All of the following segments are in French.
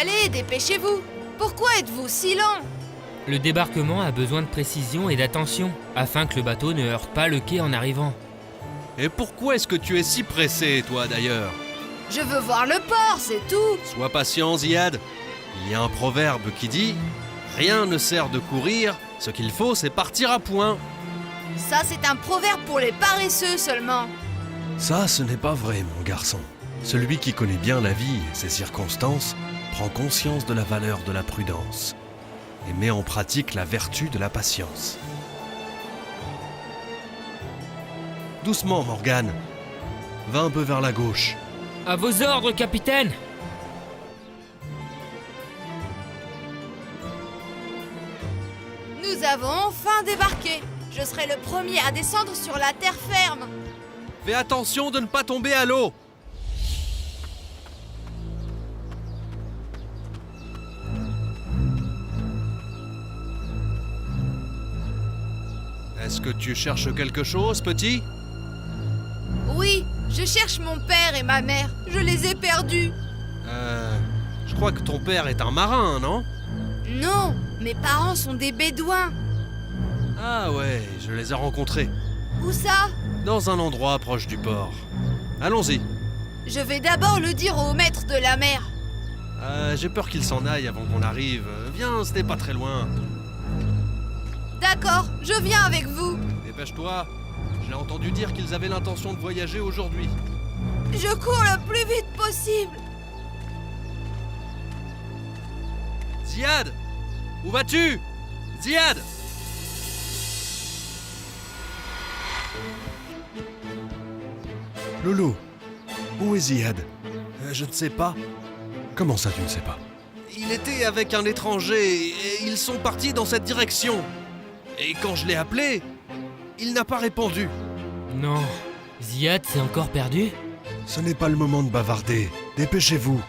Allez, dépêchez-vous. Pourquoi êtes-vous si lent? Le débarquement a besoin de précision et d'attention, afin que le bateau ne heurte pas le quai en arrivant. Et pourquoi est-ce que tu es si pressé, toi, d'ailleurs? Je veux voir le port, c'est tout. Sois patient, Ziad. Il y a un proverbe qui dit « Rien ne sert de courir, ce qu'il faut, c'est partir à point. Ça, c'est un proverbe pour les paresseux seulement. » Ça, ce n'est pas vrai, mon garçon. Celui qui connaît bien la vie et ses circonstances prend conscience de la valeur de la prudence et met en pratique la vertu de la patience. Doucement, Morgane. Va un peu vers la gauche. À vos ordres, capitaine! Nous avons enfin débarqué. Je serai le premier à descendre sur la terre ferme. Fais attention de ne pas tomber à l'eau. Est-ce que tu cherches quelque chose, petit? Oui, je cherche mon père et ma mère. Je les ai perdus. Je crois que ton père est un marin, non? Non, mes parents sont des bédouins. Ah ouais, je les ai rencontrés. Où ça? Dans un endroit proche du port. Allons-y. Je vais d'abord le dire au maître de la mer. J'ai peur qu'il s'en aille avant qu'on arrive. Viens, c'était pas très loin. D'accord, je viens avec vous. Dépêche-toi. J'ai entendu dire qu'ils avaient l'intention de voyager aujourd'hui. Je cours le plus vite possible. Ziad! Où vas-tu? Ziad! Loulou, où est Ziad? Je ne sais pas. Comment ça, tu ne sais pas? Il était avec un étranger et ils sont partis dans cette direction. Et quand je l'ai appelé, il n'a pas répondu. Non, Ziad s'est encore perdu? Ce n'est pas le moment de bavarder. Dépêchez-vous.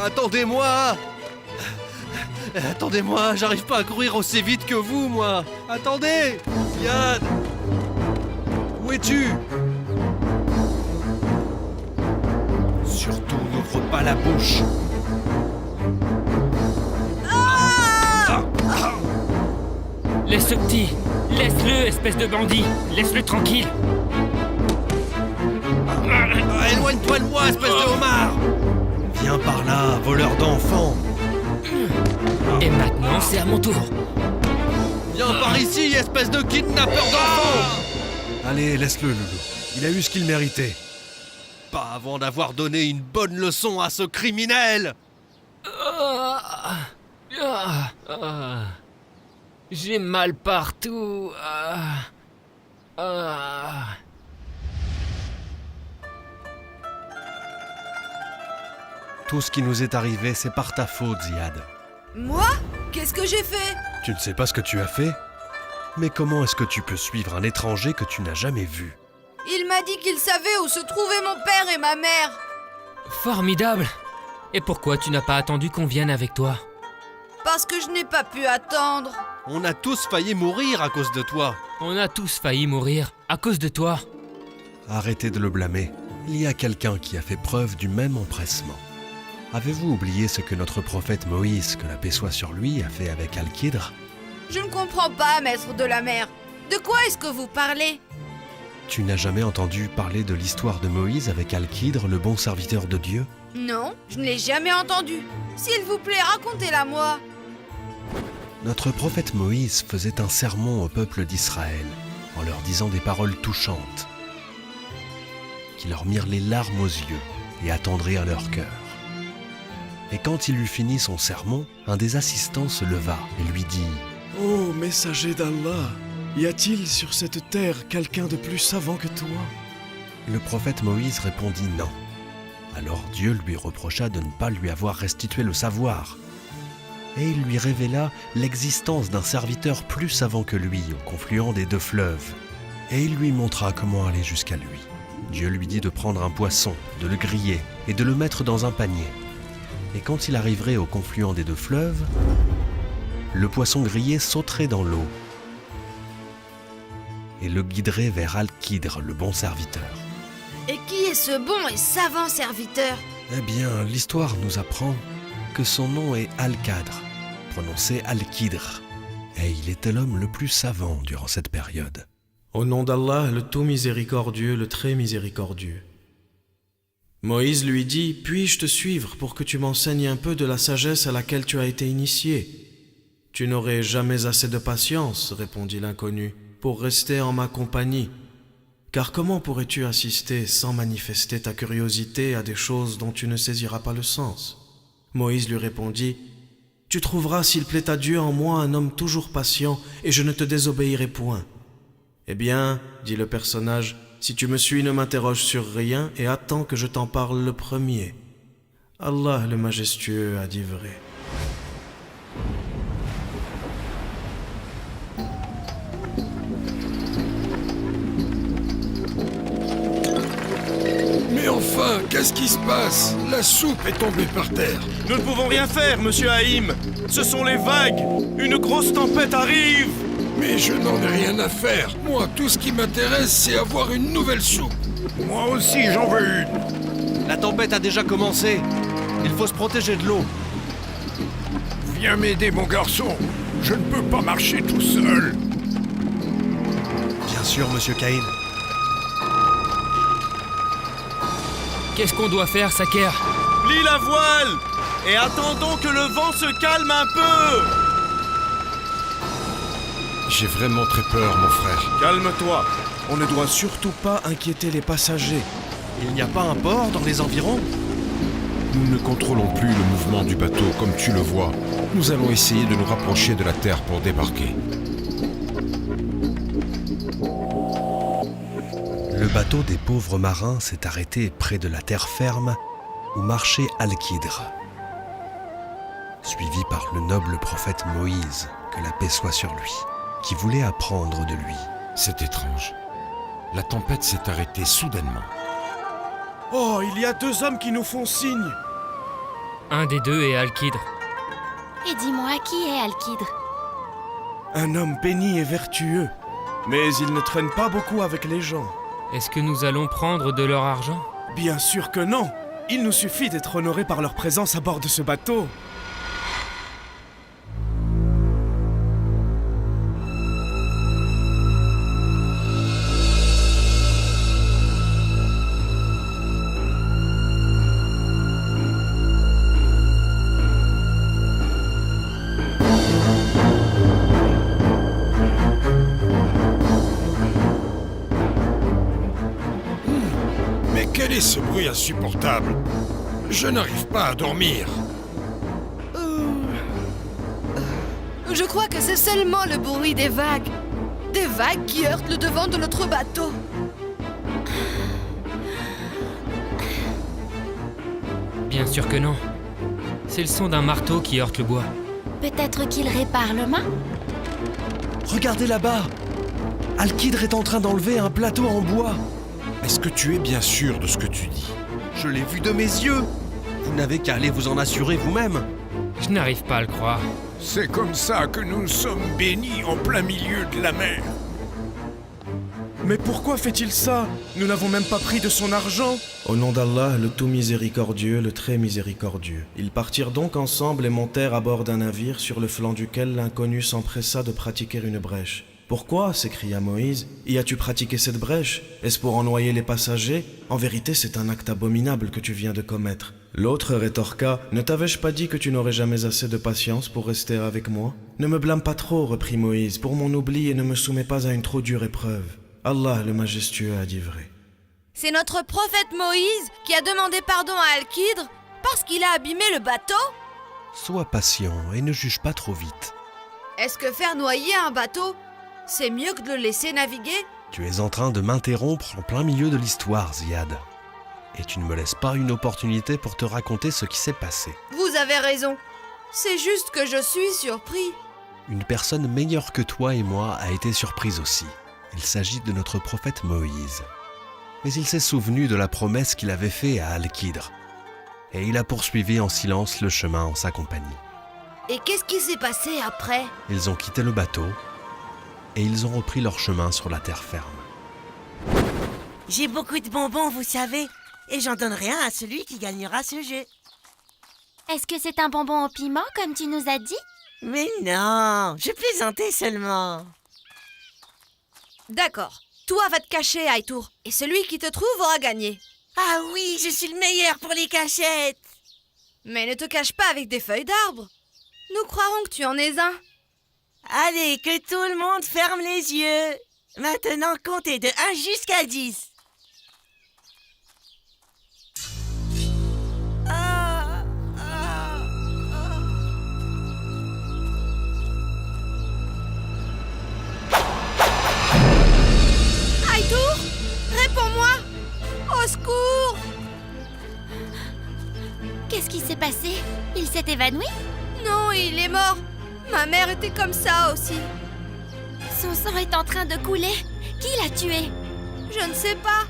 Attendez-moi! Attendez-moi, j'arrive pas à courir aussi vite que vous, moi! Attendez! Ziad! Où es-tu? Surtout, n'ouvre pas la bouche! Laisse ce petit! Laisse-le, espèce de bandit! Laisse-le tranquille! Éloigne-toi de moi, espèce de homard! Viens par là, voleur d'enfants. Et maintenant, c'est à mon tour! Viens par ici, espèce de kidnappeur d'enfants! Allez, laisse-le, Loulou. Il a eu ce qu'il méritait. Pas avant d'avoir donné une bonne leçon à ce criminel! J'ai mal partout. Tout ce qui nous est arrivé, c'est par ta faute, Ziad. Moi? Qu'est-ce que j'ai fait? Tu ne sais pas ce que tu as fait? Mais comment est-ce que tu peux suivre un étranger que tu n'as jamais vu? Il m'a dit qu'il savait où se trouvaient mon père et ma mère. Formidable! Et pourquoi tu n'as pas attendu qu'on vienne avec toi? Parce que je n'ai pas pu attendre. On a tous failli mourir à cause de toi. On a tous failli mourir à cause de toi. Arrêtez de le blâmer. Il y a quelqu'un qui a fait preuve du même empressement. Avez-vous oublié ce que notre prophète Moïse, que la paix soit sur lui, a fait avec Al-Kidr? Je ne comprends pas, maître de la mer. De quoi est-ce que vous parlez? Tu n'as jamais entendu parler de l'histoire de Moïse avec Al-Kidr, le bon serviteur de Dieu? Non, je ne l'ai jamais entendu. S'il vous plaît, racontez-la moi. Notre prophète Moïse faisait un sermon au peuple d'Israël, en leur disant des paroles touchantes, qui leur mirent les larmes aux yeux et attendrirent leur cœur. Et quand il eut fini son sermon, un des assistants se leva et lui dit « Ô messager d'Allah, y a-t-il sur cette terre quelqu'un de plus savant que toi ?» Le prophète Moïse répondit non. Alors Dieu lui reprocha de ne pas lui avoir restitué le savoir. Et il lui révéla l'existence d'un serviteur plus savant que lui au confluent des deux fleuves. Et il lui montra comment aller jusqu'à lui. Dieu lui dit de prendre un poisson, de le griller et de le mettre dans un panier. Et quand il arriverait au confluent des deux fleuves, le poisson grillé sauterait dans l'eau et le guiderait vers Al-Kidr, le bon serviteur. Et qui est ce bon et savant serviteur? Eh bien, l'histoire nous apprend que son nom est Al-Qadr, prononcé Al-Qidr, et il était l'homme le plus savant durant cette période. Au nom d'Allah, le tout miséricordieux, le très miséricordieux. Moïse lui dit « Puis-je te suivre pour que tu m'enseignes un peu de la sagesse à laquelle tu as été initié ?» « Tu n'aurais jamais assez de patience, répondit l'inconnu, pour rester en ma compagnie. Car comment pourrais-tu assister sans manifester ta curiosité à des choses dont tu ne saisiras pas le sens ?» Moïse lui répondit « Tu trouveras, s'il plaît à Dieu, en moi un homme toujours patient, et je ne te désobéirai point. » « Eh bien, dit le personnage, si tu me suis, ne m'interroge sur rien et attends que je t'en parle le premier. Allah le majestueux a dit vrai. » Mais enfin, qu'est-ce qui se passe? La soupe est tombée par terre. Nous ne pouvons rien faire, monsieur Haïm. Ce sont les vagues. Une grosse tempête arrive. Mais je n'en ai rien à faire. Moi, tout ce qui m'intéresse, c'est avoir une nouvelle soupe. Moi aussi, j'en veux une. La tempête a déjà commencé. Il faut se protéger de l'eau. Viens m'aider, mon garçon. Je ne peux pas marcher tout seul. Bien sûr, monsieur Caïn. Qu'est-ce qu'on doit faire, Saker? Plie la voile et attendons que le vent se calme un peu. J'ai vraiment très peur, mon frère. Calme-toi. On ne doit surtout pas inquiéter les passagers. Il n'y a pas un port dans les environs? Nous ne contrôlons plus le mouvement du bateau comme tu le vois. Nous allons essayer de nous rapprocher de la terre pour débarquer. Le bateau des pauvres marins s'est arrêté près de la terre ferme où marchait Al-Qidr, suivi par le noble prophète Moïse, que la paix soit sur lui, qui voulait apprendre de lui. C'est étrange. La tempête s'est arrêtée soudainement. Oh, il y a deux hommes qui nous font signe. Un des deux est Al-Qidr. Et dis-moi, qui est Al-Qidr? Un homme béni et vertueux. Mais il ne traîne pas beaucoup avec les gens. Est-ce que nous allons prendre de leur argent? Bien sûr que non. Il nous suffit d'être honorés par leur présence à bord de ce bateau. Mais quel est ce bruit insupportable? Je n'arrive pas à dormir. Je crois que c'est seulement le bruit des vagues. Des vagues qui heurtent le devant de notre bateau. Bien sûr que non. C'est le son d'un marteau qui heurte le bois. Peut-être qu'il répare le mât? Regardez là-bas! Al-Qidr est en train d'enlever un plateau en bois. Est-ce que tu es bien sûr de ce que tu dis? Je l'ai vu de mes yeux. Vous n'avez qu'à aller vous en assurer vous-même. Je n'arrive pas à le croire. C'est comme ça que nous sommes bénis en plein milieu de la mer. Mais pourquoi fait-il ça? Nous n'avons même pas pris de son argent. Au nom d'Allah, le tout miséricordieux, le très miséricordieux. Ils partirent donc ensemble et montèrent à bord d'un navire sur le flanc duquel l'inconnu s'empressa de pratiquer une brèche. « Pourquoi » s'écria Moïse. « Y as-tu pratiqué cette brèche? Est-ce pour en noyer les passagers? En vérité, c'est un acte abominable que tu viens de commettre. » L'autre rétorqua. « Ne t'avais-je pas dit que tu n'aurais jamais assez de patience pour rester avec moi? »« Ne me blâme pas trop, reprit Moïse, pour mon oubli et ne me soumets pas à une trop dure épreuve. Allah le majestueux a dit vrai. » C'est notre prophète Moïse qui a demandé pardon à Al-Qidr parce qu'il a abîmé le bateau? Sois patient et ne juge pas trop vite. Est-ce que faire noyer un bateau, c'est mieux que de le laisser naviguer? Tu es en train de m'interrompre en plein milieu de l'histoire, Ziad. Et tu ne me laisses pas une opportunité pour te raconter ce qui s'est passé. Vous avez raison. C'est juste que je suis surpris. Une personne meilleure que toi et moi a été surprise aussi. Il s'agit de notre prophète Moïse. Mais il s'est souvenu de la promesse qu'il avait faite à Al-Qidr. Et il a poursuivi en silence le chemin en sa compagnie. Et qu'est-ce qui s'est passé après? Ils ont quitté le bateau et ils ont repris leur chemin sur la terre ferme. J'ai beaucoup de bonbons, vous savez. et j'en donnerai un à celui qui gagnera ce jeu. Est-ce que c'est un bonbon au piment, comme tu nous as dit? Mais non, je plaisantais seulement. D'accord. Toi, va te cacher, Aïtour. Et celui qui te trouve aura gagné. Ah oui, je suis le meilleur pour les cachettes. Mais ne te cache pas avec des feuilles d'arbre. Nous croirons que tu en es un. Allez, que tout le monde ferme les yeux. Maintenant, comptez de 1 jusqu'à 10. Aïtour, réponds-moi. Au secours. Qu'est-ce qui s'est passé? Il s'est évanoui? Non, il est mort. Ma mère était comme ça aussi. Son sang est en train de couler. Qui l'a tué? Je ne sais pas.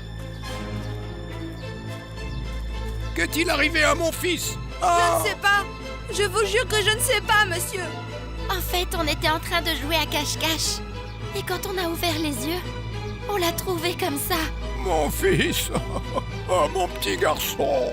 Qu'est-il arrivé à mon fils? Je ne sais pas. Je vous jure que je ne sais pas, monsieur. En fait, on était en train de jouer à cache-cache. Et quand on a ouvert les yeux, on l'a trouvé comme ça. Mon fils. Oh, mon petit garçon.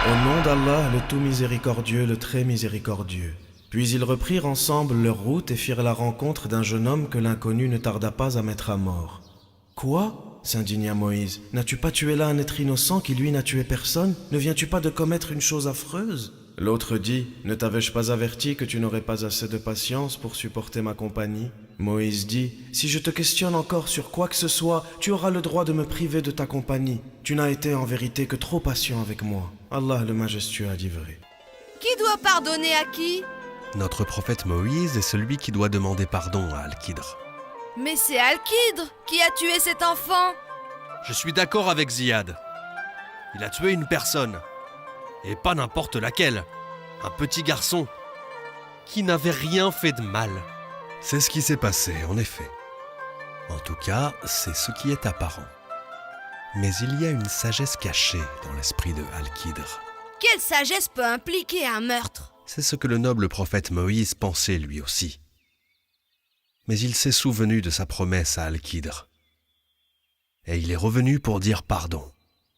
Au nom d'Allah, le tout miséricordieux, le très miséricordieux. Puis ils reprirent ensemble leur route et firent la rencontre d'un jeune homme que l'inconnu ne tarda pas à mettre à mort. « Quoi » s'indigna Moïse. « N'as-tu pas tué là un être innocent qui lui n'a tué personne? Ne viens-tu pas de commettre une chose affreuse ?» L'autre dit, « Ne t'avais-je pas averti que tu n'aurais pas assez de patience pour supporter ma compagnie ?» Moïse dit, « Si je te questionne encore sur quoi que ce soit, tu auras le droit de me priver de ta compagnie. Tu n'as été en vérité que trop patient avec moi. Allah le majestueux a dit vrai. » Qui doit pardonner à qui? Notre prophète Moïse est celui qui doit demander pardon à Al-Kidr. Mais c'est Al-Kidr qui a tué cet enfant. Je suis d'accord avec Ziad. Il a tué une personne. Et pas n'importe laquelle. Un petit garçon qui n'avait rien fait de mal. C'est ce qui s'est passé, en effet. En tout cas, c'est ce qui est apparent. Mais il y a une sagesse cachée dans l'esprit de Al-Kidr. Quelle sagesse peut impliquer un meurtre? C'est ce que le noble prophète Moïse pensait lui aussi. Mais il s'est souvenu de sa promesse à Al-Kidr. Et il est revenu pour dire pardon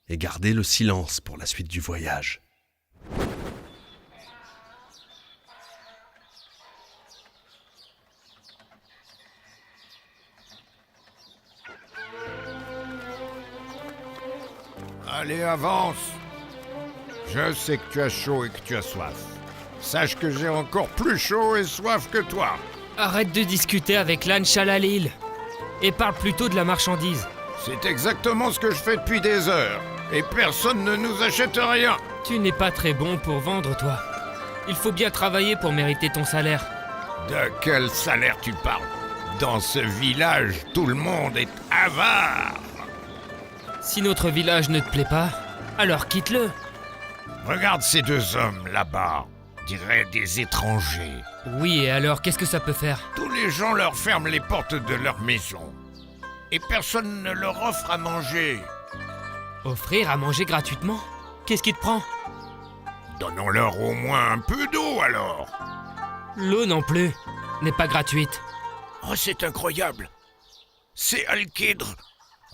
et garder le silence pour la suite du voyage. Allez, avance. Je sais que tu as chaud et que tu as soif. Sache que j'ai encore plus chaud et soif que toi. Arrête de discuter avec l'âne Chalalil et parle plutôt de la marchandise. C'est exactement ce que je fais depuis des heures. Et personne ne nous achète rien. Tu n'es pas très bon pour vendre, toi. Il faut bien travailler pour mériter ton salaire. De quel salaire tu parles? Dans ce village, tout le monde est avare. Si notre village ne te plaît pas, alors quitte-le. Regarde ces deux hommes là-bas. Dirait des étrangers. Oui, et alors, qu'est-ce que ça peut faire? Tous les gens leur ferment les portes de leur maison. Et personne ne leur offre à manger. Offrir à manger gratuitement? Qu'est-ce qui te prend? Donnons-leur au moins un peu d'eau alors. L'eau non plus n'est pas gratuite. Oh, c'est incroyable. C'est Al-Kidr,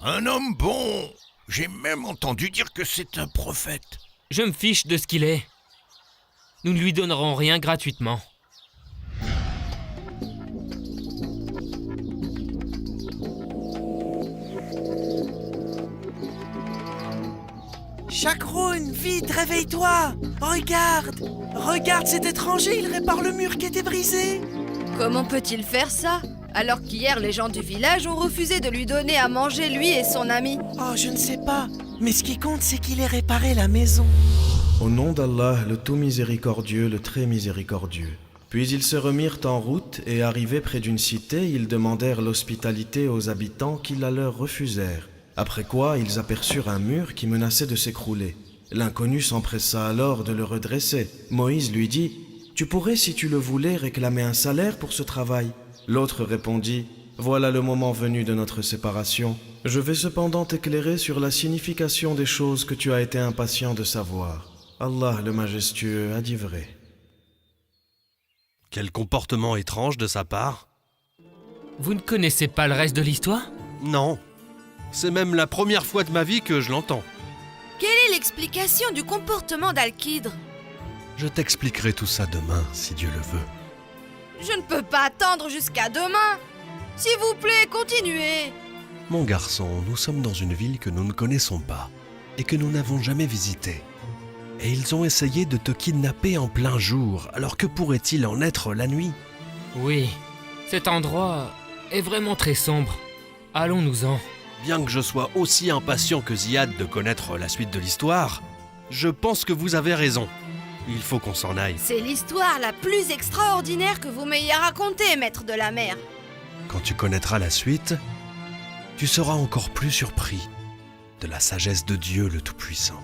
un homme bon. J'ai même entendu dire que c'est un prophète. Je me fiche de ce qu'il est. Nous ne lui donnerons rien gratuitement. Chakroun, vite, réveille-toi. Regarde cet étranger, il répare le mur qui était brisé. Comment peut-il faire ça? Alors qu'hier, les gens du village ont refusé de lui donner à manger, lui et son ami. Oh, je ne sais pas. Mais ce qui compte, c'est qu'il ait réparé la maison. Au nom d'Allah, le tout miséricordieux, le très miséricordieux. Puis ils se remirent en route et arrivés près d'une cité, ils demandèrent l'hospitalité aux habitants qui la leur refusèrent. Après quoi, ils aperçurent un mur qui menaçait de s'écrouler. L'inconnu s'empressa alors de le redresser. Moïse lui dit, « Tu pourrais, si tu le voulais, réclamer un salaire pour ce travail. » L'autre répondit, « Voilà le moment venu de notre séparation. Je vais cependant t'éclairer sur la signification des choses que tu as été impatient de savoir. Allah le majestueux a dit vrai. » Quel comportement étrange de sa part. Vous ne connaissez pas le reste de l'histoire? Non. C'est même la première fois de ma vie que je l'entends. Quelle est l'explication du comportement d'Alkidre? Je t'expliquerai tout ça demain, si Dieu le veut. Je ne peux pas attendre jusqu'à demain. S'il vous plaît, continuez. Mon garçon, nous sommes dans une ville que nous ne connaissons pas et que nous n'avons jamais visitée. Et ils ont essayé de te kidnapper en plein jour, alors que pourrait-il en être la nuit? Oui, cet endroit est vraiment très sombre. Allons-nous-en. Bien que je sois aussi impatient que Ziad de connaître la suite de l'histoire, je pense que vous avez raison. Il faut qu'on s'en aille. C'est l'histoire la plus extraordinaire que vous m'ayez racontée, maître de la mer. Quand tu connaîtras la suite, tu seras encore plus surpris de la sagesse de Dieu le Tout-Puissant.